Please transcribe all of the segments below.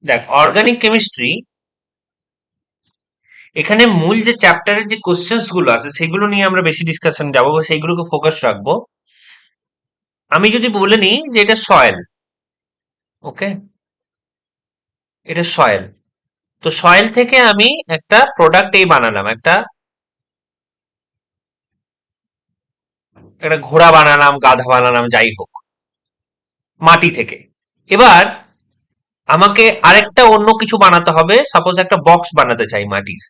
দেখ, organic chemistry এখানে মূল যে চ্যাপ্টারের যে কোশ্চেন্স গুলো আছে সেগুলো নিয়ে আমরা বেশি ডিসকাশন যাবো বা সেইগুলোকে ফোকাস রাখবো। আমি যদি বলে নিই যে এটা সয়েল, ওকে, এটা সয়েল। তো সয়েল থেকে আমি একটা প্রোডাক্ট এই বানালাম, একটা একটা ঘোড়া বানালাম, গাধা বানালাম, যাই হোক, মাটি থেকে। এবার আমাকে আরেকটা অন্য কিছু বানাতে হবে, সাপোজ একটা বক্স বানাতে চাই মাটির।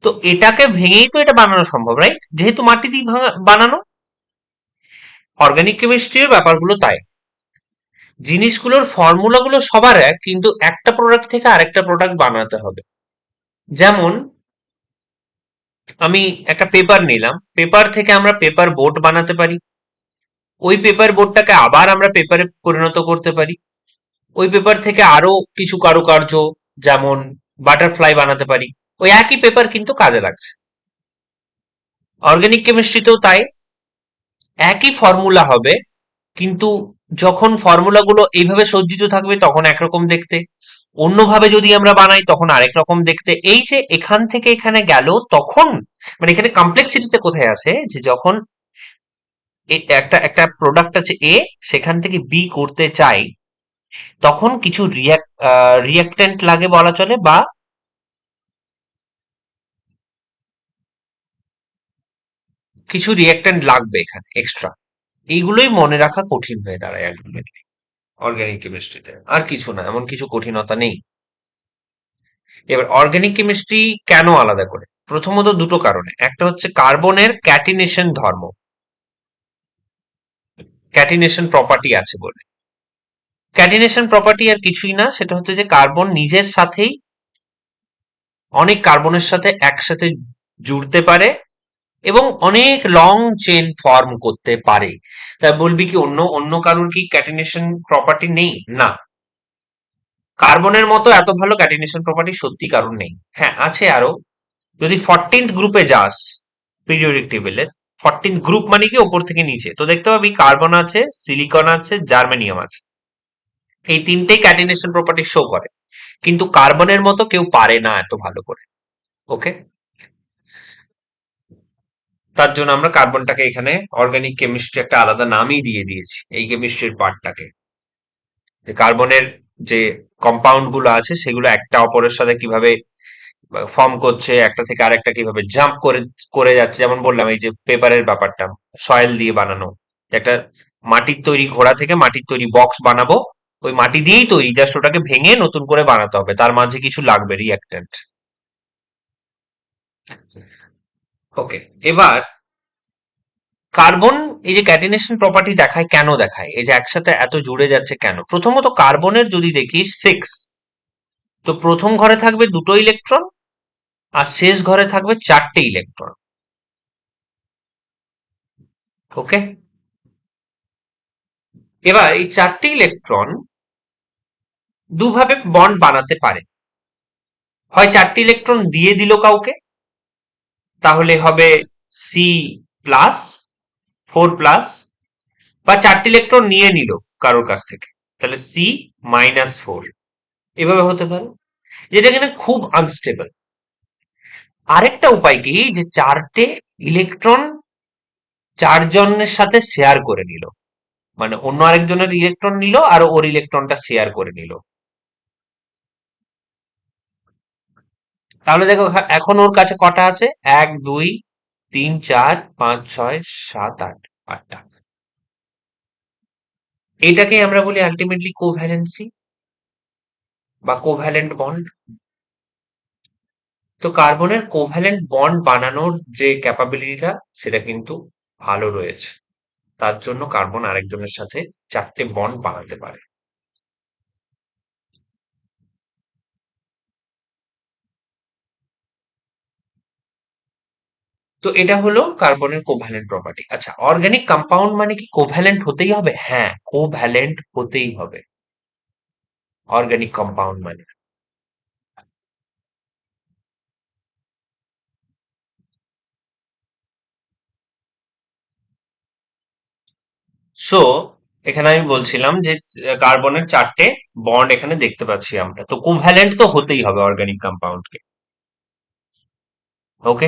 তো এটাকে ভেঙেই তো এটা বানানো সম্ভব, রাইট? যেহেতু মাটি দিয়ে বানানো। অর্গানিক কেমিস্ট্রির ব্যাপারগুলো তাই, জিনিসগুলোর ফর্মুলাগুলো সবার এক, কিন্তু একটা প্রোডাক্ট থেকে আরেকটা প্রোডাক্ট বানাতে হবে। যেমন আমি একটা পেপার নিলাম, পেপার থেকে আমরা পেপার বোট বানাতে পারি। ওই পেপার বোর্ডটাকে আবার আমরা পেপারে পরিণত করতে পারি। ওই পেপার থেকে আরো কিছু কারুকার্য, যেমন বাটারফ্লাই বানাতে পারি। ওই একই পেপার কিন্তু কাজে লাগছে। অর্গানিক কেমিস্ট্রিতেও তাই, একই ফর্মুলা হবে, কিন্তু যখন ফর্মুলাগুলো এইভাবে সজ্জিত থাকবে তখন একরকম দেখতে, অন্যভাবে যদি আমরা বানাই তখন আরেক রকম দেখতে। এই যে এখান থেকে এখানে গেল, তখন মানে এখানে কমপ্লেক্সিটিটা কোথায় আছে, যে যখন একটা একটা প্রোডাক্ট আছে এ, সেখান থেকে বি করতে চাই, তখন কিছু রিয়াক্টেন্ট লাগে বলা চলে, বা কিছু রিয়াক্টেন্ট লাগবে এখানে এক্সট্রা। এইগুলোই মনে রাখা কঠিন হয়ে দাঁড়ায় আলটিমেটলি অর্গানিক কেমিস্ট্রিতে, আর কিছু না, এমন কিছু কঠিনতা নেই। এবার অর্গানিক কেমিস্ট্রি কেন আলাদা করে? প্রথমত দুটো কারণে, একটা হচ্ছে কার্বনের ক্যাটিনেশন ধর্ম, ক্যাটিনেশন প্রপার্টি আছে বলে। ক্যাটিনেশন প্রপার্টি আর কিছুই না, সেটা হচ্ছে যে কার্বন নিজের সাথেই অনেক কার্বনের সাথে একসাথে জুড়তে পারে এবং অনেক লং চেন ফর্ম করতে পারে। তাই বলবি কি অন্য অন্য কারোর কি ক্যাটিনেশন প্রপার্টি নেই? না, কার্বনের মতো এত ভালো ক্যাটিনেশন প্রপার্টি সত্যি কারণ নেই। হ্যাঁ, আছে আরো। যদি 14th গ্রুপে যাস পিরিয়ডিক টেবিলের, 14th গ্রুপ মানে কি ওপর থেকে নিচে, তো দেখতে পাবি কার্বন আছে, সিলিকন আছে, জার্মেনিয়াম আছে। এই তিনটেই ক্যাটিনেশন প্রপার্টি শো করে, কিন্তু কার্বনের মতো কেউ পারে না এত ভালো করে। ওকে, তার জন্য আমরা কার্বনটাকে এখানে অর্গানিক কেমিস্ট্রি একটা আলাদা নামই দিয়ে দিয়েছি এই কেমিস্ট্রির পার্টটাকে। যে কার্বনের যে কম্পাউন্ড গুলো আছে সেগুলো একটা অপরের সাথে কিভাবে ফর্ম করছে, একটা থেকে আরেকটা কিভাবে জাম্প করে করে যাচ্ছে। যেমন বললাম এই যে পেপারের ব্যাপারটা, সয়েল দিয়ে বানানো একটা মাটির তৈরি ঘোড়া থেকে মাটির তৈরি বক্স বানাবো, ওই মাটি দিয়েই তৈরি, জাস্ট ওটাকে ভেঙে নতুন করে বানাতে হবে, তার মাঝে কিছু লাগবে রিয়াক্টেন্ট। ওকে, এবার কার্বন এই যে ক্যাটিনেশন প্রপার্টি দেখায়, কেন দেখায়, এই যে একসাথে এত জুড়ে যাচ্ছে কেন? প্রথমত কার্বনের যদি দেখি 6, তো প্রথম ঘরে থাকবে দুটো ইলেকট্রন আর শেষ ঘরে থাকবে চারটে ইলেকট্রন। ওকে, এবার এই চারটে ইলেকট্রন দুভাবে বন্ড বানাতে পারে। হয় চারটে ইলেকট্রন দিয়ে দিল কাউকে, তাহলে হবে C+4+, বা চারটে ইলেকট্রন নিয়ে নিল কারোর কাছ থেকে, তাহলে C-4, এভাবে হতে পারে, যেটা কিনা খুব আনস্টেবল। আরেকটা উপায় কি, যে চারটে ইলেকট্রন চারজনের সাথে শেয়ার করে নিল, মানে অন্য আরেকজনের ইলেকট্রন নিল আর ওর ইলেকট্রনটা শেয়ার করে নিল। তাহলে দেখো এখন ওর কাছে কটা আছে, 1, 2, 3, 4, 5, 6, 7, 8, 8টা। এটাকে আমরা বলি আলটিমেটলি কোভ্যালেন্সি বা কোভ্যালেন্ট বন্ড। তো কার্বনের কোভ্যালেন্ট বন্ড বানানোর যে ক্যাপাবিলিটিটা, সেটা কিন্তু ভালো রয়েছে, তার জন্য কার্বন আরেকজনের সাথে চারটে বন্ড বানাতে পারে। তো এটা হলো কার্বনের কোভ্যালেন্ট প্রপার্টি। আচ্ছা, অর্গানিক কম্পাউন্ড মানে কি কোভ্যালেন্ট হতেই হবে? হ্যাঁ, কোভ্যালেন্ট হতেই হবে অর্গানিক কম্পাউন্ড মানে। সো এখানে আমি বলছিলাম যে কার্বনের 4টে বন্ড এখানে দেখতে পাচ্ছি আমরা, তো কোভ্যালেন্ট তো হতেই হবে অর্গানিক কম্পাউন্ডকে। ওকে।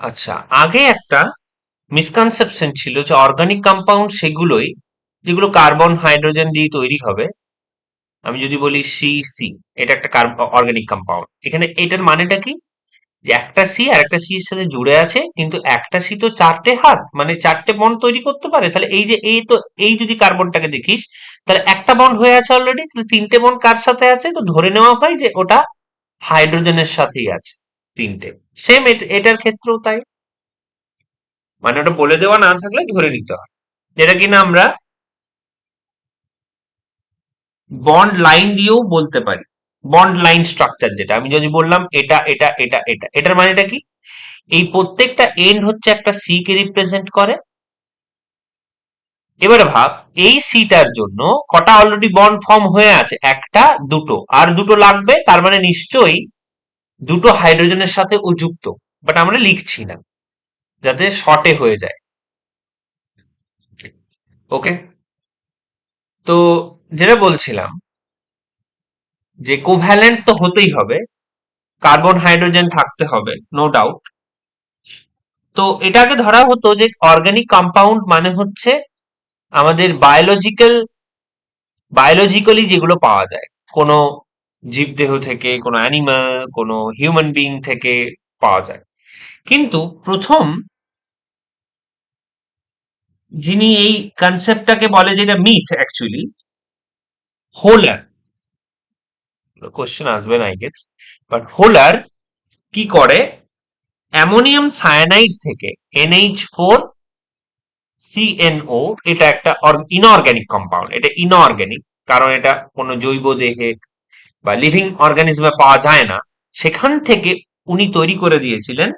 আচ্ছা, আগে একটা মিসকনসেপশন ছিল যে অর্গানিক কম্পাউন্ড সেগুলোই যেগুলো কার্বন হাইড্রোজেন দিয়ে তৈরি হবে। আমি যদি বলি সি সি, এটা একটা অর্গানিক কম্পাউন্ড, এখানে এটার মানেটা কি, যে একটা সি আর একটা সি এর সাথে জুড়ে আছে, কিন্তু একটা সি তো 4টে হাত, মানে 4টে বন্ড তৈরি করতে পারে। তাহলে এই যে এই তো এই যদি কার্বনটাকে দেখিস, তাহলে একটা বন্ড হয়ে আছে অলরেডি, তাহলে 3টে বন্ড কার সাথে আছে, তো ধরে নেওয়া হয় যে ওটা হাইড্রোজেনের সাথেই আছে, 3টে। সেম এটার ক্ষেত্রেও তাই, মানে ওটা বলে দেওয়া না থাকলে ধরে নিতে হয়, যেটা কিনা আমরা বন্ড লাইন দিয়েও বলতে পারি। বন্ড লাইন স্ট্রাকচার, যেটা আমি যদি বললাম এটা এটা এটা এটা, এটার মানেটা কি, এই প্রত্যেকটা এন্ড হচ্ছে একটা সি কে রিপ্রেজেন্ট করে। এবারে ভাব, এই সিটার জন্য কটা অলরেডি বন্ড ফর্ম হয়ে আছে, একটা, দুটো, আর দুটো লাগবে, তার মানে নিশ্চয়ই দুটো হাইড্রোজেনের সাথে ও যুক্ত, বাট আমরা লিখছি না যাতে শর্টে হয়ে যায়। ওকে। তো যেটা বলছিলাম যে কোভ্যালেন্ট তো হতেই হবে, কার্বন হাইড্রোজেন থাকতে হবে, নো ডাউট। তো এটাকে ধরা হতো যে অর্গানিক কম্পাউন্ড মানে হচ্ছে আমাদের বায়োলজিক্যালি যেগুলো পাওয়া যায়, কোনো জীবদেহ থেকে, কোনো অ্যানিমাল, কোনো হিউম্যান বিং থেকে পাওয়া যায়। কিন্তু প্রথম যিনি এই কনসেপ্টটাকে বলে, যেটা মিথ অ্যাকচুয়ালি, হোলার, কোশ্চেন আসবে না আই গেস, বাট হোলার কি করে, অ্যামোনিয়াম সায়ানাইড থেকে NH4 CNO, এটা একটা ইনঅর্গ্যানিক কম্পাউন্ড, এটা ইনঅর্গ্যানিক, কারণ এটা কোনো জৈব দেহে বা লিভিং অর্গানিজমে পাওয়া যায় না, সেখান থেকে উনি তৈরি করে দিয়েছিলেন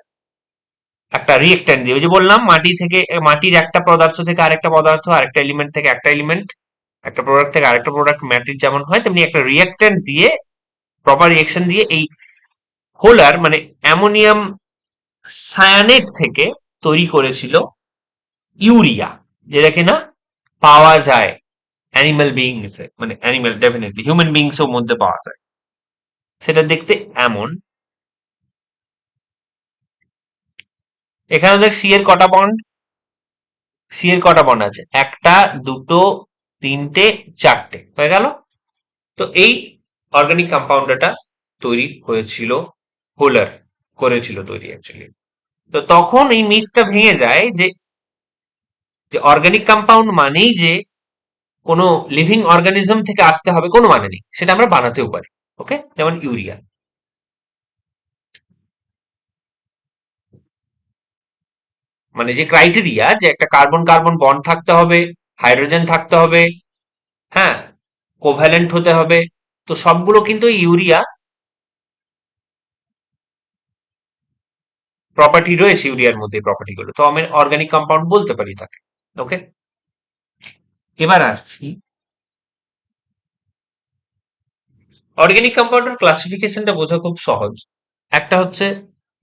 একটা রিয়েক্ট্যান্ট দিয়ে। ওই যে বললাম, মাটি থেকে, মাটির একটা পদার্থ থেকে আরেকটা পদার্থ, আরেকটা এলিমেন্ট থেকে একটা এলিমেন্ট, একটা প্রোডাক্ট থেকে আরেকটা প্রোডাক্ট, মাটির যেমন হয় তেমনি একটা রিয়েক্ট্যান্ট দিয়ে, প্রপার রিয়েকশন দিয়ে, এই হোলার মানে অ্যামোনিয়াম সায়ানেট থেকে তৈরি করেছিল ইউরিয়া, যেটা কিনা পাওয়া যায় অ্যানিমাল বিংস, মানে অ্যানিমাল ডেফিনেটলি হিউম্যান বিংস এর মধ্যে পাওয়া যায়। সেটা দেখতে এমন, এখানে দেখ সি এর কটা বন্ড, সি এর কটা বন্ড আছে, একটা, দুটো, তিনটে, চারটে, হয়ে গেল। তো এই অর্গানিক কম্পাউন্ডটা তৈরি হয়েছিল, হোলার করেছিল তৈরি অ্যাকচুয়ালি। তো তখন এই মিথটা ভেঙে যায় যে অর্গানিক কম্পাউন্ড মানেই যে কোনো লিভিং অর্গানিজম থেকে আসতে হবে, কোনো মানে নেই, সেটা আমরা বানাতেও পারি। ওকে, যেমন ইউরিয়া, মানে যে ক্রাইটেরিয়া যে একটা কার্বন কার্বন বন্ড থাকতে হবে, হাইড্রোজেন থাকতে হবে, হ্যাঁ, কোভ্যালেন্ট হতে হবে, তো সবগুলো কিন্তু ইউরিয়া প্রপার্টি রয়েছে, ইউরিয়ার মধ্যে প্রপার্টি গুলো, তো আমি অর্গানিক কম্পাউন্ড বলতে পারি তাকে। ওকে। এবার আসছি অর্গানিক কম্পাউন্ডের ক্লাসিফিকেশনটা বোঝা খুব সহজ। একটা হচ্ছে,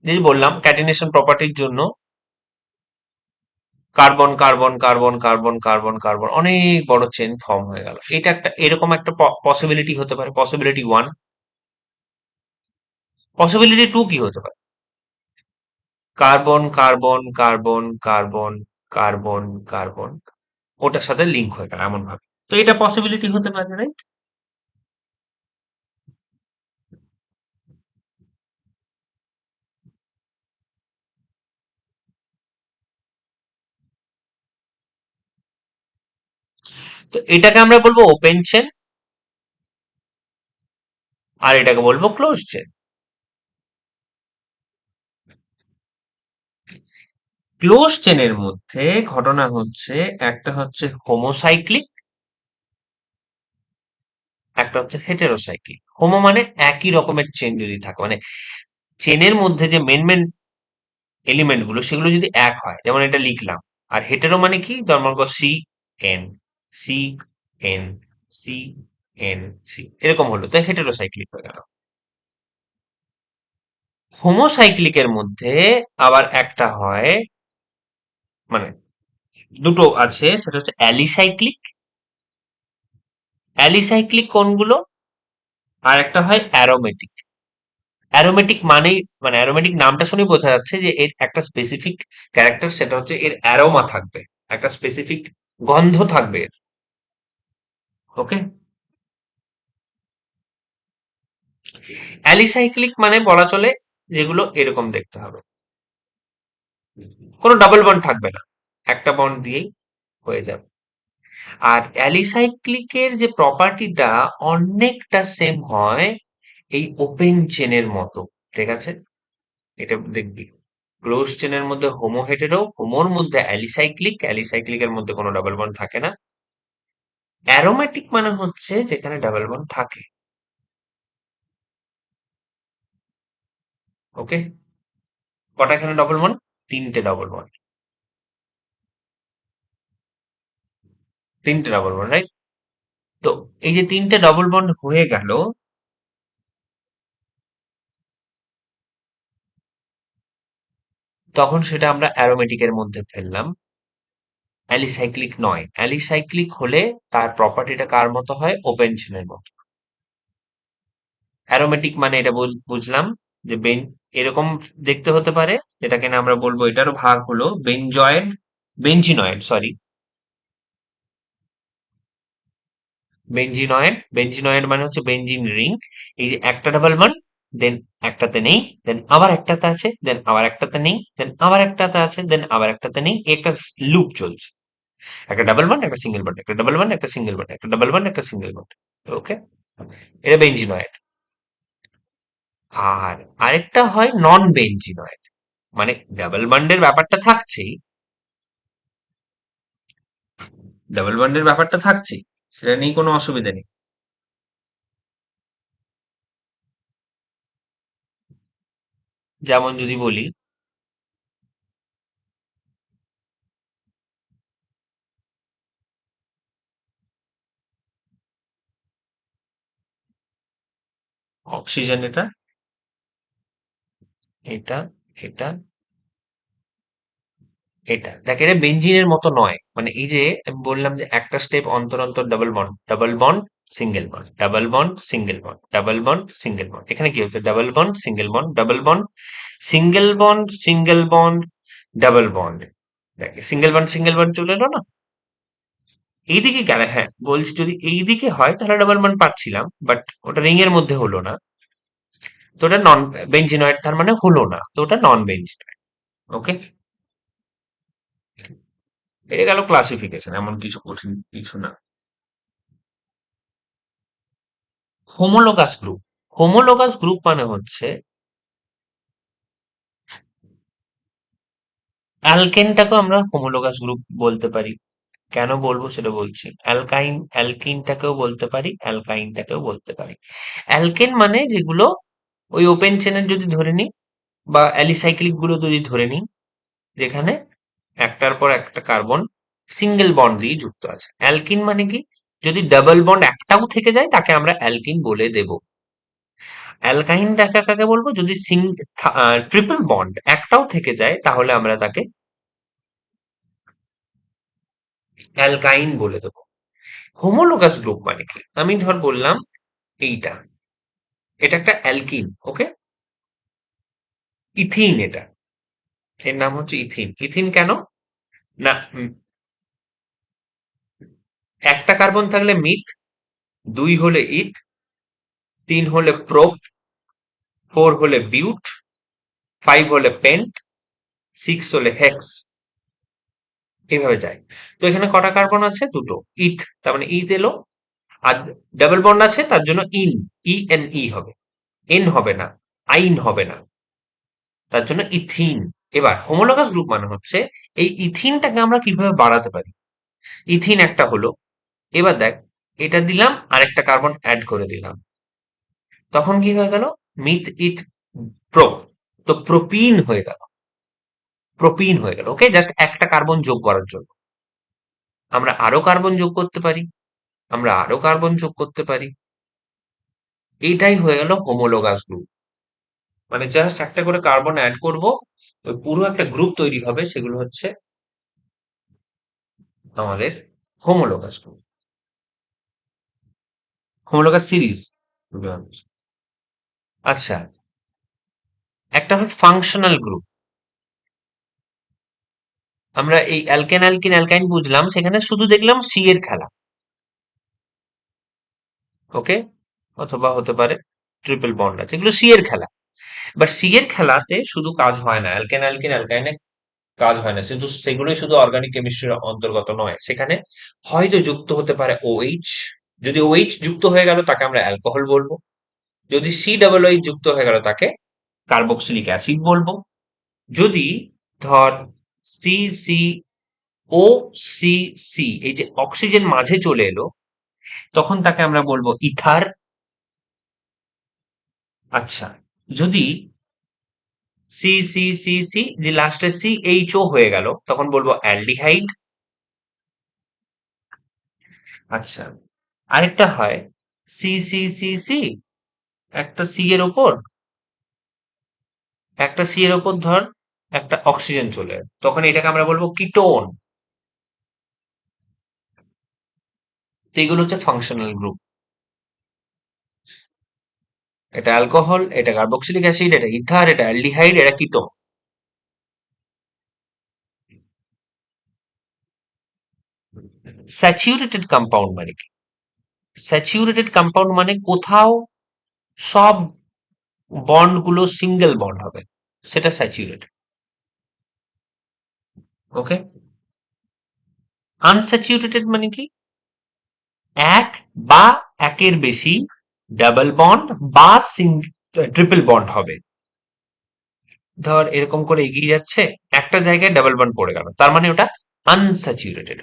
যে বললাম ক্যাটিনেশন প্রপার্টির জন্য carbon carbon carbon carbon carbon carbon অনেক বড় চেন ফর্ম হয়ে গেল, এটা একটা এরকম একটা পসিবিলিটি হতে পারে, পসিবিলিটি ওয়ান। পসিবিলিটি টু কি হতে পারে, carbon carbon carbon carbon carbon carbon ওটার সাথে লিঙ্ক হয়ে গেল এমন ভাবে, তো এটা পসিবিলিটি হতে পারে, রাইট? তো এটাকে আমরা বলবো ওপেন চেন, আর এটাকে বলবো ক্লোজ চেন। ক্লোজ চেনের মধ্যে ঘটনা হচ্ছে, একটা হচ্ছে হোমোসাইক্লিক, একটা হচ্ছে হেটেরোসাইক্লিক। হোমো মানে একই রকমের চেন যদি থাকে, মানে চেনের মধ্যে যে মেন মেন এলিমেন্ট গুলো সেগুলো যদি এক হয়, যেমন এটা লিখলাম। আর হেটেরো মানে কি, যেমন C N C N C N C, এরকম হলো, তো হেটেরোসাইক্লিক হয়ে গেল। হোমোসাইক্লিকের মধ্যে আবার একটা হয়, মানে দুটো আছে, সেটা হচ্ছে অ্যালিসাইক্লিক। অ্যালিসাইক্লিক কোনগুলো? আর একটা হয় অ্যারোমেটিক। অ্যারোমেটিক মানেই, মানে অ্যারোমেটিক নামটা শুনে বোঝা যাচ্ছে যে এর একটা স্পেসিফিক ক্যারেক্টার, সেটা হচ্ছে এর অ্যারোমা থাকবে, একটা স্পেসিফিক গন্ধ থাকবে এর। ওকে। অ্যালিসাইক্লিক মানে বলা চলে যেগুলো এরকম দেখতে হবে, কোনো ডাবল বন্ড থাকবে না, একটা বন্ড দিয়েই হয়ে যাবে। আর অ্যালিসাইক্লিকের যে প্রপার্টিটা অনেকটা সেম হয় এই ওপেন চেনের মতো, ঠিক আছে? এটা দেখবি ক্লোজ চেনের মধ্যে হোমো হেটেরো, হোমোর মধ্যে অ্যালিসাইক্লিক, অ্যালিসাইক্লিকের মধ্যে কোনো ডাবল বন্ড থাকে না। অ্যারোমেটিক মানে হচ্ছে যেখানে ডাবল বন্ড থাকে। ওকে। কটা এখানে ডবল বন্ড? তিনটে ডবল বন্ড। তিনটে ডবল বন্ড, রাইট? তো এই যে তিনটে ডবল বন্ড হয়ে গেল, তখন সেটা আমরা অ্যারোমেটিকের মধ্যে ফেললাম। অ্যালিসাইক্লিক নয়, অ্যালিসাইক্লিক হলে তার প্রপার্টিটা কার মতো হয়? ওপেন চেনের মতো। অ্যারোমেটিক মানে এটা বুঝলাম যে এরকম দেখতে হতে পারে, যেটাকে না আমরা বলবো, এটারও ভাগ হলো বেনজয়েড, বেঞ্জিনয়েড, সরি, বেঞ্জিনয়েড। বেঞ্জিনয়েড মানে হচ্ছে বেঞ্জিন রিং। এই যে একটা ডাবল বন্ড, দেন একটাতে নেই, দেন আবার একটাতে আছে, দেন আবার একটাতে নেই, দেন আবার একটাতে আছে, দেন আবার একটাতে নেই, একটা লুপ চলছে। একটা ডাবল বন্ড, একটা সিঙ্গেল বন্ড, একটা ডাবল বন্ড, একটা সিঙ্গেল বন্ড, একটা ডাবল বন্ড, একটা সিঙ্গেল বন্ড। ওকে। এটা বেঞ্জিনয়েড। আর আরেকটা হয় নন বেঞ্জিনয়েড, মানে ডাবল বন্ডের ব্যাপারটা থাকছেই, ডাবল বন্ডের ব্যাপারটা থাকছেই, সেটা নিয়ে কোনো অসুবিধা নেই। যেমন যদি বলি, অক্সিজেন এটা, এটা, এটা, এটা দেখ, এটা বেঞ্জিনের মতো নয়। মানে এই যে আমি বললাম যে একটা স্টেপ অন্তর অন্তর double bond, double bond, single bond, double bond, single bond, double bond, single bond. এখানে কি হচ্ছে? Double bond, single bond, double bond, single bond, single bond, double bond. দেখ, সিঙ্গেল বন্ড সিঙ্গেল বন্ড চলে এলো না? এইদিকে গেলে, হ্যাঁ বলছি, যদি এইদিকে হয় তাহলে ডাবল বন্ড পাচ্ছিলাম, বাট ওটা রিং এর মধ্যে হলো না, তো ওটা নন বেঞ্জিনয়েড, তার মানে হলো না, তো ওটা নন বেঞ্জিনয়েড। ওকে। এটা গেল ক্লাসিফিকেশন, এমন কিছু কঠিন কিছু না। Homologous group. হোমোলোগাস গ্রুপ মানে হচ্ছে অ্যালকেনটাকেও আমরা হোমোলোগাস গ্রুপ বলতে পারি। কেন বলবো সেটা বলছি। অ্যালকিনটাকেও বলতে পারি, অ্যালকাইনটাকেও বলতে পারি। অ্যালকেন মানে যেগুলো ওই ওপেন চেনের যদি ধরে নিই, বা অ্যালিসাইক্লিক গুলো যদি ধরে নিই, যেখানে একটার পর একটা কার্বন সিঙ্গেল বন্ড দিয়ে যুক্ত আছে। অ্যালকিন মানে কি? যদি ডাবল বন্ড একটাও থেকে যায় তাকে আমরা অ্যালকিন বলে দেব। অ্যালকাইনটাকে কাকে বলবো? যদি ট্রিপল বন্ড একটাও থেকে যায় তাহলে আমরা তাকে অ্যালকাইন বলে দেবো। হোমোলোগাস গ্রুপ মানে কি? আমি ধর বললাম এইটা, এটা একটা অ্যালকিন। ওকে। ইথিন এটা, এর নাম হচ্ছে ইথিন। ইথিন কেন? না, একটা কার্বন থাকলে মিথ, দুই হলে ইথ, তিন হলে প্রোপ, ফোর হলে বিউট, ফাইভ হলে পেন্ট, সিক্স হলে হেক্স। এইভাবে যায়। তো এখানে কটা কার্বন আছে? দুটো। ইথ, তার মানে ইথ এলো। আর ডাবল বন্ড আছে, তার জন্য ইন, ই হবে, এন হবে না, আইন হবে না, তার জন্য ইথিন। এবার হোমোলোগাস গ্রুপ মানে হচ্ছে এই ইথিনটাকে আমরা কিভাবে বাড়াতে পারি। ইথিন একটা হলো, এবার দেখ, এটা দিলাম, আরেকটা কার্বন অ্যাড করে দিলাম, তখন কি হয়ে গেল? মিথ ইথ প্রো, তো প্রোপিন হয়ে গেল, প্রোপিন হয়ে গেল। ওকে, জাস্ট একটা কার্বন যোগ করার জন্য। আমরা আরো কার্বন যোগ করতে পারি, আমরা আরো কার্বন যোগ করতে পারি। এইটাই হয়ে গেল হোমোলোগাস গ্রুপ। মানে জাস্ট একটা করে কার্বন অ্যাড করব, পুরো একটা গ্রুপ তৈরি হবে, সেগুলো হচ্ছে আমাদের হোমোলোগাস গ্রুপ, হোমোলোগাস সিরিজ। আচ্ছা, একটা হয় ফাংশনাল গ্রুপ। আমরা এই অ্যালকেন অ্যালকিন অ্যালকাইন বুঝলাম, সেখানে শুধু দেখলাম সি এর খেলা। ওকে, অথবা হতে পারে ট্রিপল বন্ড আছে, এগুলো সি এর খেলা। বাট সি এর খেলাতে শুধু কাজ হয় না, অ্যালকেন অ্যালকিন অ্যালকাইনে কাজ হয় না, কিন্তু সেগুলোই শুধু অর্গানিক কেমিস্ট্রির অন্তর্গত নয়। সেখানে হয়তো যুক্ত হতে পারে ওএইচ। যদি ওএইচ যুক্ত হয়ে গেল তাকে আমরা অ্যালকোহল বলবো। যদি সি ডাবল এইচ যুক্ত হয়ে গেল তাকে কার্বক্সিলিক অ্যাসিড বলবো। যদি ধর সি সি ও সি সি এই যে অক্সিজেন মাঝে চলে এলো, তখন তাকে আমরা বলবো ইথার। আচ্ছা, যদি সি সি সি সি যে লাস্টে সি এইচ ও হয়ে গেল, তখন বলবো অ্যালডিহাইড। আচ্ছা, আরেকটা হয় সি সি সি সি, একটা সি এর ওপর একটা সি এর ওপর ধর একটা অক্সিজেন চলে এলো, তখন এটাকে আমরা বলবো কিটোন। তো এগুলো হচ্ছে ফাংশনাল গ্রুপ। এটা অ্যালকোহল, এটা কার্বক্সিলিক অ্যাসিড, এটা ইথার, এটা অ্যালডিহাইড, এটা কিটোন। স্যাচুরেটেড কম্পাউন্ড মানে কি? স্যাচুরেটেড কম্পাউন্ড মানে কোথাও সব বন্ড গুলো সিঙ্গেল বন্ড হবে, সেটা স্যাচুরেটেড। ওকে। আনস্যাচুরেটেড মানে কি? এক বা একের বেশি ডাবল বন্ড বা ট্রিপল বন্ড হবে। ধর এরকম করে এগিয়ে যাচ্ছে, একটা জায়গায় ডাবল বন্ড পড়ে গেল, তার মানে ওটা আনস্যাচুরেটেড।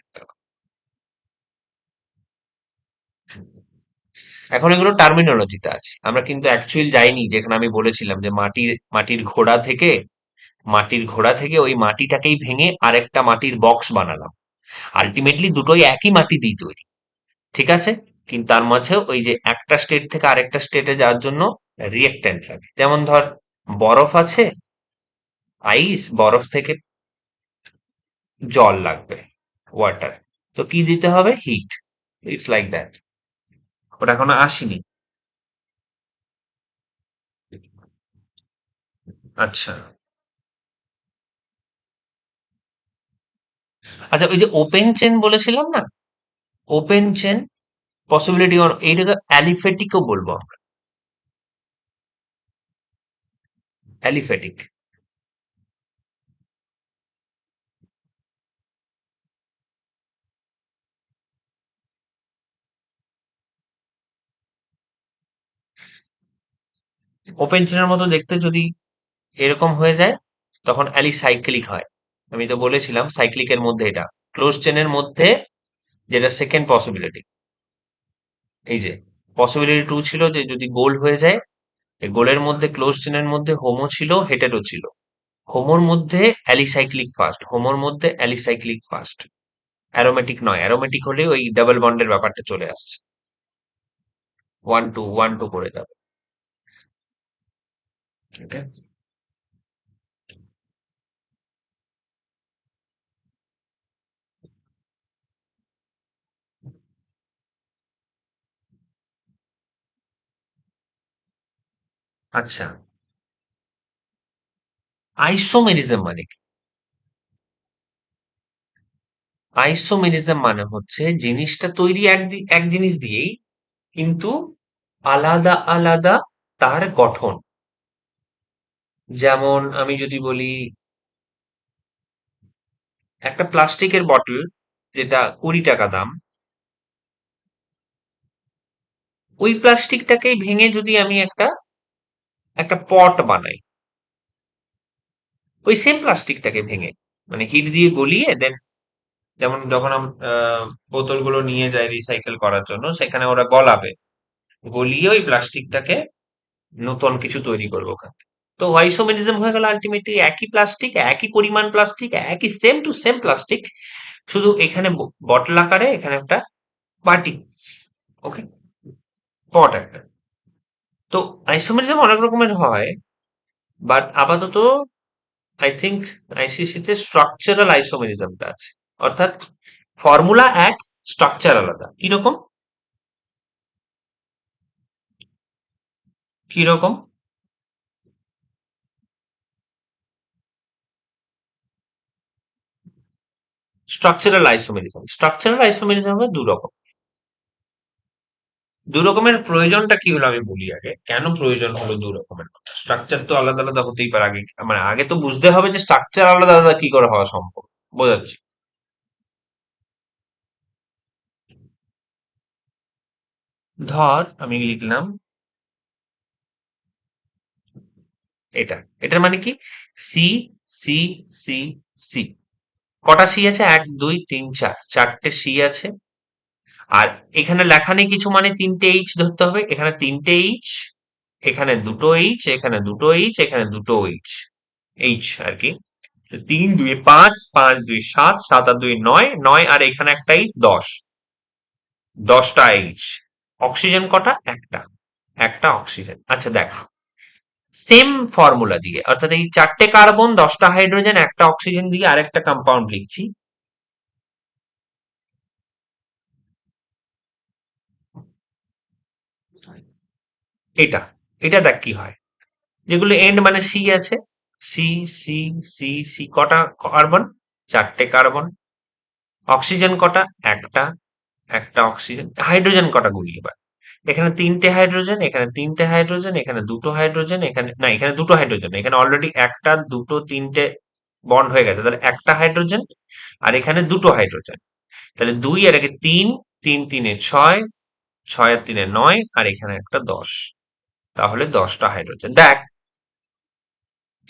এখন এগুলো টার্মিনোলজিতে আছে, আমরা কিন্তু অ্যাকচুয়াল যাইনি যেখানে আমি বলেছিলাম যে মাটির ঘোড়া থেকে ওই মাটিটাকেই ভেঙে আরেকটা মাটির বক্স বানালাম। আলটিমেটলি দুটোই একই মাটি দিয়ে তৈরি, ঠিক আছে? কিন্তু তার মাঝে ওই যে একটা স্টেট থেকে আরেকটা স্টেটে যাওয়ার জন্য রিয়েক্ট্যান্ট লাগে। যেমন ধর বরফ আছে, আইস, বরফ থেকে জল লাগবে, ওয়াটার। তো কি দিতে হবে? হিট। It's like that. ওটা এখনো আসেনি। আচ্ছা, আচ্ছা, ওই যে ওপেন চেন বলেছিলাম না, ওপেন চেন পসিবিলিটি, এইটাকে অ্যালিফেটিকও বলবো আমরা, অ্যালিফেটিক। ওপেন চেনের মতো দেখতে যদি এরকম হয়ে যায়, তখন অ্যালিসাইক্লিক হয়। আমি তো বলেছিলাম সাইক্লিকের মধ্যে এটা, ক্লোজ চেনের মধ্যে যেটা সেকেন্ড পসিবিলিটি। এই যে পসিবিলিটি টু ছিল যে যদি গোল হয়ে যায়, এই গোলের মধ্যে ক্লোজ চেনের মধ্যে হোমো ছিল, হেটেরো ছিল। হোমোর মধ্যে অ্যালিসাইক্লিক ফার্স্ট, হোমোর মধ্যে অ্যালিসাইক্লিক ফার্স্ট, অ্যারোমেটিক নয়। অ্যারোমেটিক হলে ওই ডাবল বন্ডের ব্যাপারটা চলে আসছে, ওয়ান টু ওয়ান টু করে যাবে। ওকে। আচ্ছা, আইসোমেরিজম মানে কি? আইসোমেরিজম মানে হচ্ছে জিনিসটা তৈরি এক জিনিস দিয়েই, কিন্তু আলাদা আলাদা তার গঠন। যেমন আমি যদি বলি, একটা প্লাস্টিকের বটল যেটা 20 টাকা দাম, ওই প্লাস্টিকটাকেই ভেঙে যদি আমি একটা একটা পট বানাই, ওই সেম প্লাস্টিকটাকে ভেঙে, মানে হিট দিয়ে গলিয়ে দেন, যেমন যখন বোতলগুলো নিয়ে যায় রিসাইকেল করার জন্য, সেখানে ওরা গলাবে, গলিয়ে ওই প্লাস্টিকটাকে নতুন কিছু তৈরি করবো ওখান থেকে। তো আইসোমেরিজম হয়ে গেল আলটিমেটলি একই প্লাস্টিক, একই পরিমাণ প্লাস্টিক, একই সেম টু সেম প্লাস্টিক, শুধু এখানে বটল আকারে, এখানে একটা বাটি। ওকে, পট একটা। তো আইসোমেরিজম অনেক রকমের হয়, বাট আপাতত আই থিঙ্ক আইসিসি তে স্ট্রাকচারাল আইসোমেরিজমটা আছে। অর্থাৎ ফর্মুলা এক, স্ট্রাকচার আলাদা। কিরকম? কিরকম? স্ট্রাকচারাল আইসোমেরিজম দু রকম। দু রকমের প্রয়োজনটা কি হলো আমি বলি আগে, কেন প্রয়োজন হলো দু রকমের। স্ট্রাকচার তো আলাদা আলাদা হতেই পারে, আগে মানে আগে তো বুঝতে হবে যে স্ট্রাকচার আলাদা আলাদা কি করে হওয়া সম্ভব। বোঝাচ্ছি। ধর আমি লিখলাম এটা, এটার মানে কি? C, C, C, C. কটা সি আছে? এক, দুই, তিন, চার, চারটে সি আছে। আর এখানে লেখা নেই কিছু, মানে তিনটে এইচ ধরতে হবে। এখানে তিনটে এইচ, এখানে দুটো এইচ, এখানে দুটো এইচ, এখানে দুটো এইচ, এইচ আর কি। তিন দুই পাঁচ, পাঁচ দুই সাত, সাত আর দুই নয়, নয় আর এখানে একটা এইচ, 10। 10টা এইচ। অক্সিজেন কটা? একটা। একটা অক্সিজেন। আচ্ছা দেখ, সেম ফর্মুলা দিয়ে, অর্থাৎ এই চারটে কার্বন, 10টা হাইড্রোজেন, একটা অক্সিজেন দিয়ে আরেকটা কম্পাউন্ড লিখছি। এটা, এটা দেখ কি হয়। যেগুলো এন্ড মানে সি আছে, সি, সি, সি, সি, কটা কার্বন? চারটে কার্বন। অক্সিজেন কটা? একটা। একটা অক্সিজেন। হাইড্রোজেন কটা গুলি এবার। এখানে তিনটে হাইড্রোজেন, এখানে তিনটে হাইড্রোজেন, এখানে দুটো হাইড্রোজেন, এখানে না, এখানে দুটো হাইড্রোজেন, এখানে অলরেডি একটা, দুটো, তিনটে বন্ড হয়ে গেছে, তাহলে একটা হাইড্রোজেন। আর এখানে দুটো হাইড্রোজেন, তাহলে দুই আর একে তিন, তিন তিনে ছয়, ছয় আর তিনে নয়, আর এখানে একটা 10। তাহলে 10টা হাইড্রোজেন। দেখ,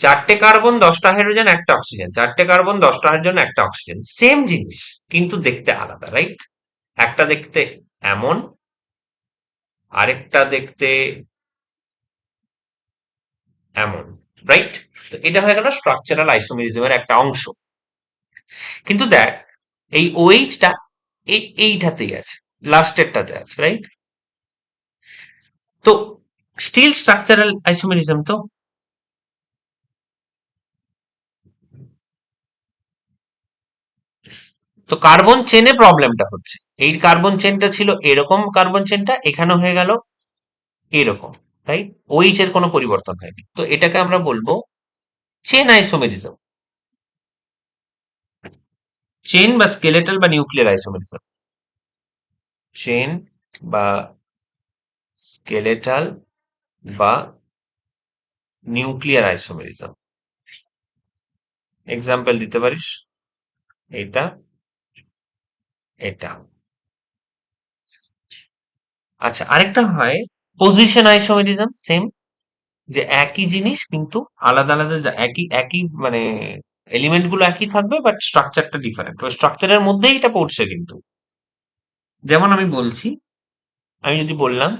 চারটে কার্বন, 10টা হাইড্রোজেন, একটা অক্সিজেন, চারটে কার্বন, 10টা হাইড্রোজেন, একটা অক্সিজেন, সেম জিনিস কিন্তু দেখতে আলাদা, রাইট? একটা দেখতে এমন, আরেকটা দেখতে এমন, রাইট? তো এটা হয়ে গেল স্ট্রাকচারাল আইসোমেরিজমের একটা অংশ। কিন্তু দেখ, এই ওএইচটা এইটাতেই আছে, লাস্টেরটাতে আছে, রাইট? তো স্টিল স্ট্রাকচারাল আইসোমেরিজম তো। তো কার্বন চেনে প্রবলেমটা হচ্ছে, এই কার্বন চেনটা ছিল এরকম, কার্বন চেনটা এখানে হয়ে গেল এরকম, রাইট? ওইচ এর কোনো পরিবর্তন হয়নি, তো এটাকে আমরা বলবো চেন আইসোমেরিজম। চেন বা স্কেলেটাল বা নিউক্লিয়ার আইসোমেরিজম। চেন বা স্কেলেটাল বা নিউক্লিয়ার আইসোমেরিজম। এক্সাম্পল দিতে পারিস? এটা, এটা। আচ্ছা, আরেকটা হয় পজিশন আইসোমেরিজম, সেম, যে একই জিনিস কিন্তু আলাদা আলাদা একই একই মানে এলিমেন্ট গুলো একই থাকবে, বাট স্ট্রাকচারটা ডিফারেন্ট, ওই স্ট্রাকচারের মধ্যেই এটা পড়ছে কিন্তু। যেমন আমি বলছি, আমি যদি বললাম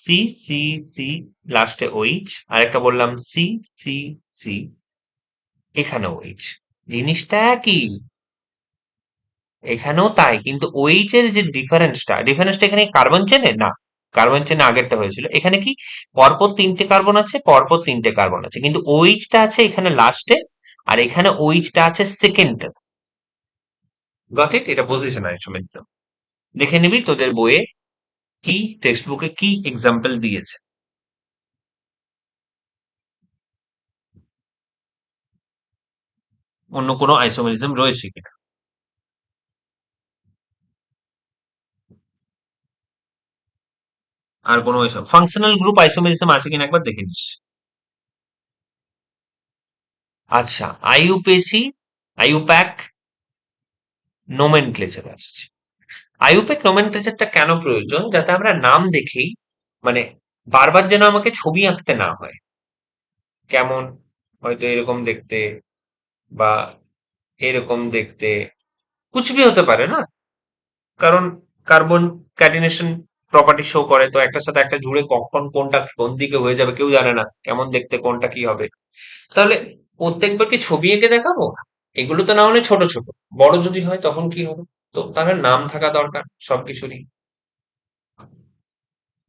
সি, সি, সি, লাস্টে ওইচ, আর একটা বললাম সি, সি, সি, এখানে ওইচ, জিনিসটা একই, এখানেও তাই, কিন্তু ওইচ এর যে ডিফারেন্সটা এখানে কার্বন চেনে না, কার্বন চেনে আগেরটা হয়েছিল, এখানে কি পরপর তিনটে কার্বন আছে, পরপর তিনটে কার্বন আছে, কিন্তু ওইচটা আছে এখানে লাস্টে, আর এখানে ওইচটা আছে সেকেন্ড। Got it? এটা পজিশন আইসোমেরিজম। দেখে নিবি তোদের বইয়ে কি, টেক্সট বুকে কি এক্সাম্পল দিয়েছে, অন্য কোনো আইসোমেরিজম রয়েছে কিনা। আর কোনো ফাংশনাল গ্রুপ আইসোমেরিজম আছে কিনা একবার দেখে নিস। আচ্ছা, আইইউপিএসি, আইইউপ্যাক নোমেনক্লেচার আসছে। আইইউপ্যাক নোমেনক্লেচারটা কেন প্রয়োজন? যাতে আমরা নাম দেখেই, মানে বারবার যেন আমাকে ছবি আঁকতে না হয়, কেমন হয়তো এরকম দেখতে বা এরকম দেখতে, কুছবি হতে পারে না, কারণ কার্বন ক্যাটিনেশন প্রপার্টি শো করে, তো একটার সাথে একটা জুড়ে কখন কোনটা কোন দিকে হয়ে যাবে কেউ জানে না, কেমন দেখতে কোনটা কি হবে। তাহলে প্রত্যেকবার কি ছবি এঁকে দেখাবো? এগুলো তো না হলে ছোট ছোট, বড় যদি হয় তখন কি হবে? তো তাহলে নাম থাকা দরকার সবকিছুরই,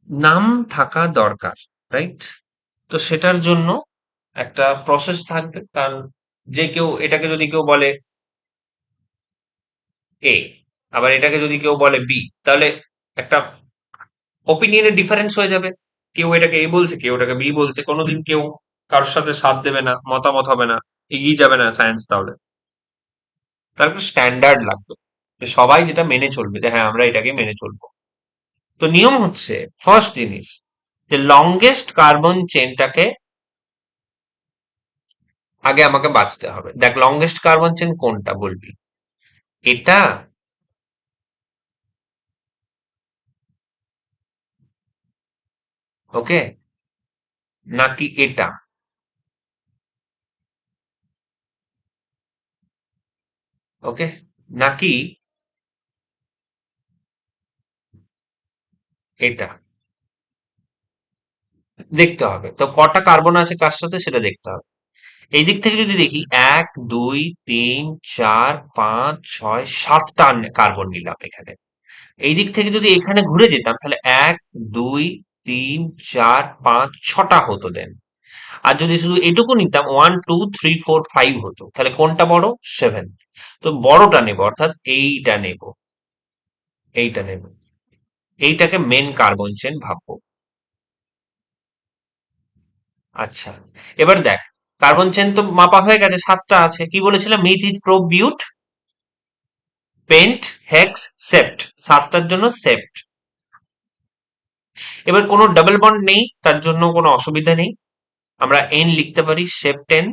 নাম থাকা দরকার, রাইট? তো সেটার জন্য একটা প্রসেস থাকবে, কারণ যে কেউ এটাকে যদি কেউ বলে এ, আবার এটাকে যদি কেউ বলে বি, তাহলে একটা ওপিনিয়নের ডিফারেন্স হয়ে যাবে। কেউ এটাকে এ বলছে, কেউ এটাকে বি বলছে। কোনোদিন কেউ কারোর সাথে সাথ দেবে না, মতামত হবে না, এগিয়ে যাবে না সায়েন্স। তাহলে তার একটা স্ট্যান্ডার্ড লাগবে, যে সবাই যেটা মেনে চলবে, যে হ্যাঁ আমরা এটাকে মেনে চলবো। তো নিয়ম হচ্ছে, ফার্স্ট জিনিস, যে লংগেস্ট কার্বন চেনটাকে আগে আমাকে বাঁচতে হবে। দেখ লংগেস্ট কার্বন চেন কোনটা বলবি? এটা, ওকে, নাকি এটা, ওকে, নাকি এটা? দেখতে হবে তো কটা কার্বন আছে কার সাথে, সেটা দেখতে হবে। এই দিক থেকে যদি দেখি, 1 2 3 4 5 6 7টা কার্বন নিলাম এখানে। এই দিক থেকে যদি এখানে ঘুরে যেতাম, তাহলে 1 2 3 4 5 6টা হতো দেন। আর যদি শুধু এটুকু নিতাম, 1 2 3 4 5 হতো। তাহলে কোনটা বড়? 7। তো বড়টা নেব, অর্থাৎ এইটা নেব, এইটা নেব, এইটাকে মেন কার্বন চেন ভাববো। আচ্ছা, এবার দেখ, কার্বন চেন তো মাপা হয়ে গেছে, 7টা আছে। কি বলেছিলাম? Myth, ইথ, prop, বিউট, paint, hex, Sept. 7টার জন্য সেপ্ট। এবার কোনো ডাবল বন্ড নেই, তার জন্য কোনো অসুবিধা নেই, আমরা এন লিখতে পারি, সেপ্টেন।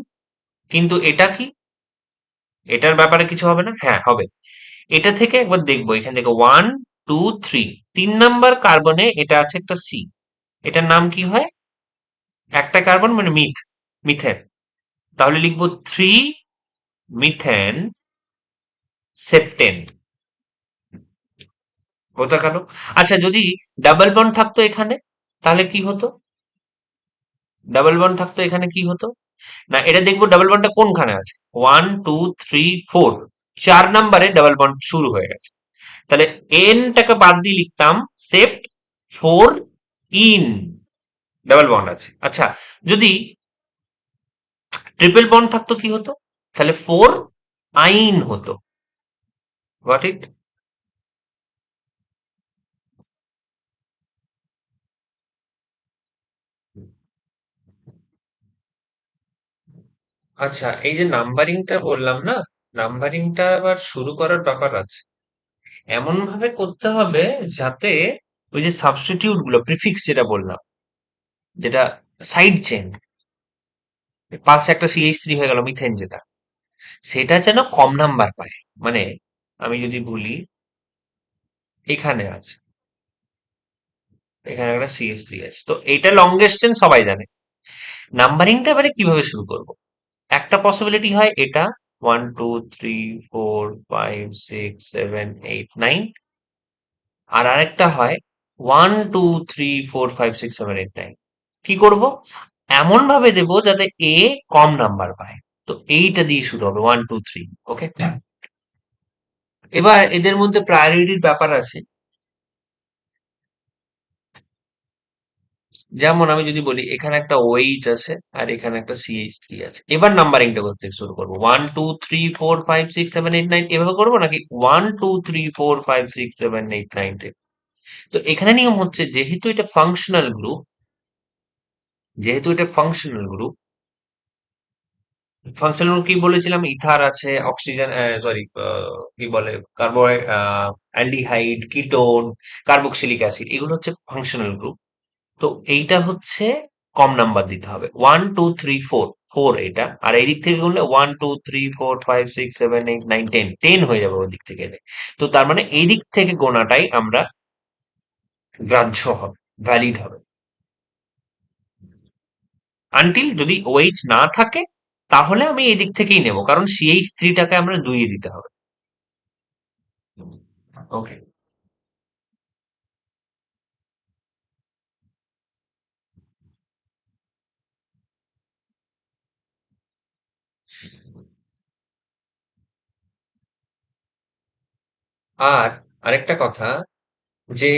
কিন্তু এটা কি, এটার ব্যাপারে কিছু হবে না? হ্যাঁ হবে। এটা থেকে একবার দেখবো, এখান থেকে 1 2 3, 3 নাম্বার কার্বনে এটা আছে একটা সি। এটার নাম কি হয়? একটা কার্বন মানে মিথ, মিথেন। তাহলে লিখবো 3 মিথেন সেপ্টেন। বোঝা গেল? আচ্ছা, যদি ডাবল বন্ড থাকতো এখানে, তাহলে কি হতো? ডাবল বন্ড থাকতো এখানে, কি হতো? না, এটা দেখবো ডাবল বন্ডটা কোনখানে আছে। 1 2 3 4, 4 নাম্বারে ডাবল বন্ড শুরু হয়ে গেছে। তাহলে এনটাকে বাদ দিয়ে লিখতাম সেপ্ট, 4 ইন, ডাবল বন্ড আছে। আচ্ছা, যদি ট্রিপল বন্ড থাকতো কি হতো? তাহলে 4 আইন হতো। Got it? আচ্ছা, এই যে নাম্বারিংটা বললাম না, নাম্বারিংটা আবার শুরু করার ব্যাপার আছে। এমন ভাবে করতে হবে যাতে ওই যে সাবস্টিটিউট গুলো, প্রিফিক্স যেটা বললাম, যেটা সাইড চেন, পাশে একটা CH3 হয়ে গেল মিথেন যেটা, সেটা যেন কম নাম্বার পায়। মানে আমি যদি বলি, এখানে আছে, এখানে একটা CH3 আছে, তো এটা লংগেস্ট চেন সবাই জানে। নাম্বারিংটা এবারে কিভাবে শুরু করব? একটা পসিবিলিটি হয় এটা, 1 2 3 4 5 6 7 8 9। আর আরেকটা হয় 1 2 3 4 5 6 7 8 9। কি করব? এমন ভাবে দেবো যাতে এ কম নাম্বার পায়। তো এইটা দিয়ে শুরু হবে, 1 2 3। ওকে, এবার এদের মধ্যে প্রায়োরিটির ব্যাপার আছে। যেমন আমি যদি বলি, এখানে একটা OH আছে আর এখানে একটা CH3 আছে, এবার নাম্বারিংটা করতে শুরু করবো। 1 2 3 4 5 6 7 8 9, এভাবে করবো, নাকি 1 2 3 4 5 6 7 8 9 10? তো এখানে নিয়ম হচ্ছে, যেহেতু এটা ফাংশনাল গ্রুপ, ফাংশনাল কি বলেছিলাম? ইথার আছে, অক্সিজেন, সরি, কি বলে, কার্বো, অ্যালডিহাইড, কিটোন, কার্বক্সিলিক অ্যাসিড, এগুলো হচ্ছে ফাংশনাল গ্রুপ। তো এইটা হচ্ছে কম নাম্বার দিতে হবে, 1 2 3 4, 4 এটা। আর এই দিক থেকে করলে 1 2 3 4 5 6 7 8 9 10, 10 হয়ে যাবে ওই দিক থেকে এলে। তো তার মানে এই দিক থেকে গোনাটাই আমরা গ্রাহ্য হবে, ভ্যালিড হবে। আনটিল যদি OH না থাকে, তাহলে আমি এই দিক থেকেই নেব, কারণ CH3টাকে আমরা 2 দিতে হবে। ওকে। আর আরেকটা কথা, যে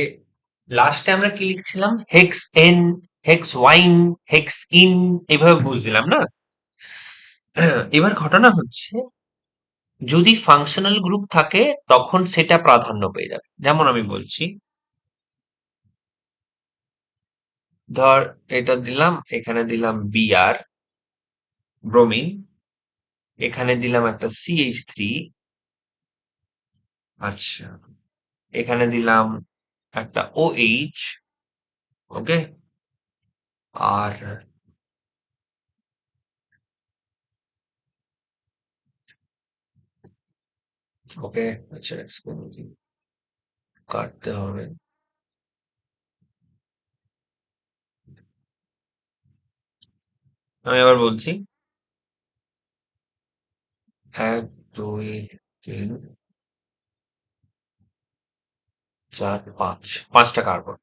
লাস্টে আমরা কি লিখছিলাম? হেক্স এন, হেক্স ওয়াইন, হেক্স ইন, এভাবে বুঝছিলাম না? এবার ঘটনা হচ্ছে, যদি ফাংশনাল গ্রুপ থাকে তখন সেটা প্রাধান্য পেয়ে যাবে। যেমন আমি বলছি, ধর এটা দিলাম, এখানে দিলাম বিআর ব্রোমিন, এখানে দিলাম একটা CH3, আচ্ছা এখানে দিলাম একটা OH, ওকে, আর ওকে, আচ্ছা কাটতে হবে। আমি আবার বলছি, 1 2 3 4 5, 5টা কার্বন।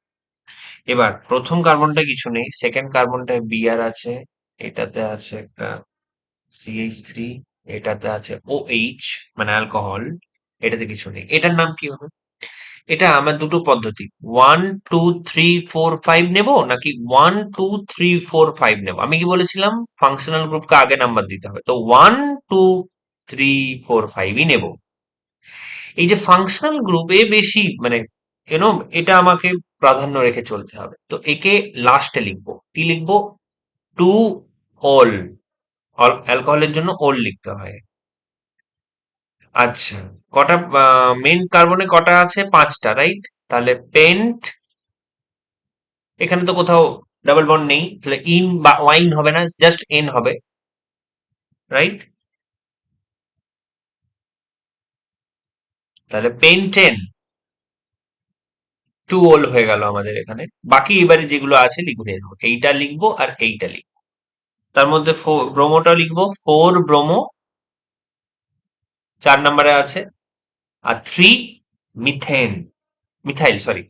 এবার প্রথম কার্বনটা কিছু নেই, সেকেন্ড কার্বনটায় বিআর আছে, এটাতে আছে একটা CH3, এটাতে আছে OH মানে অ্যালকোহল, এটাতে কিছু নেই। এটার নাম কি হবে? এটা আমার দুটো পদ্ধতি, 1 2 3 4 5 নেব নাকি 1 2 3 4 5 নেব। আমি কি বলেছিলাম, ফাংশনাল গ্রুপকে আগে নাম্বার দিতে হবে, তো 1 2 3 4 5ই নেব। এই যে ফাংশনাল গ্রুপ এ বেশি মানে এটা আমাকে প্রাধান্য রেখে চলতে হবে, তো একে লাস্টে লিখবো। কি লিখবো? টু অল, অ্যালকোহলের জন্য ওল লিখতে হয়। আচ্ছা, কটা মেন কার্বনে কটা আছে? 5টা, রাইট? তাহলে পেন্ট, এখানে তো কোথাও ডাবল বন্ড নেই, তাহলে ইন বা ওয়াইন হবে না, জাস্ট এন হবে, রাইট? তাহলে পেন্টেন, টু ওল হয়ে গেল আমাদের এখানে। বাকি এবারে যেগুলো আছে লিখে দেবো, এইটা লিখবো আর এইটা লিখবো। তার মধ্যে ব্রোমোটা লিখবো, 4 ব্রোমো 4 নম্বরে আছে, আর 3 মিথেন, মিথাইল সরি,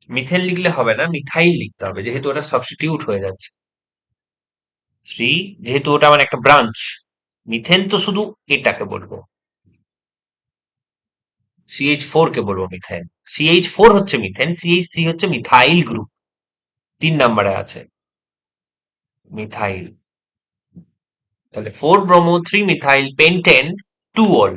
মিথেন লিখলে হবে না, মিথাইল লিখতে হবে, যেহেতু ওটা সাবস্টিটিউট হয়ে যাচ্ছে। 3, যেহেতু ওটা মানে একটা ব্রাঞ্চ, মিথেন তো শুধু এটাকে বলবো, CH4 কে বলবো মিথেন। CH4 হচ্ছে মিথেন, CH3 হচ্ছে মিথাইল গ্রুপ, 3 নম্বরে আছে মিথাইল। তাহলে 4 ব্রোমো 3 মিথাইল পেন্টেন 2 অল।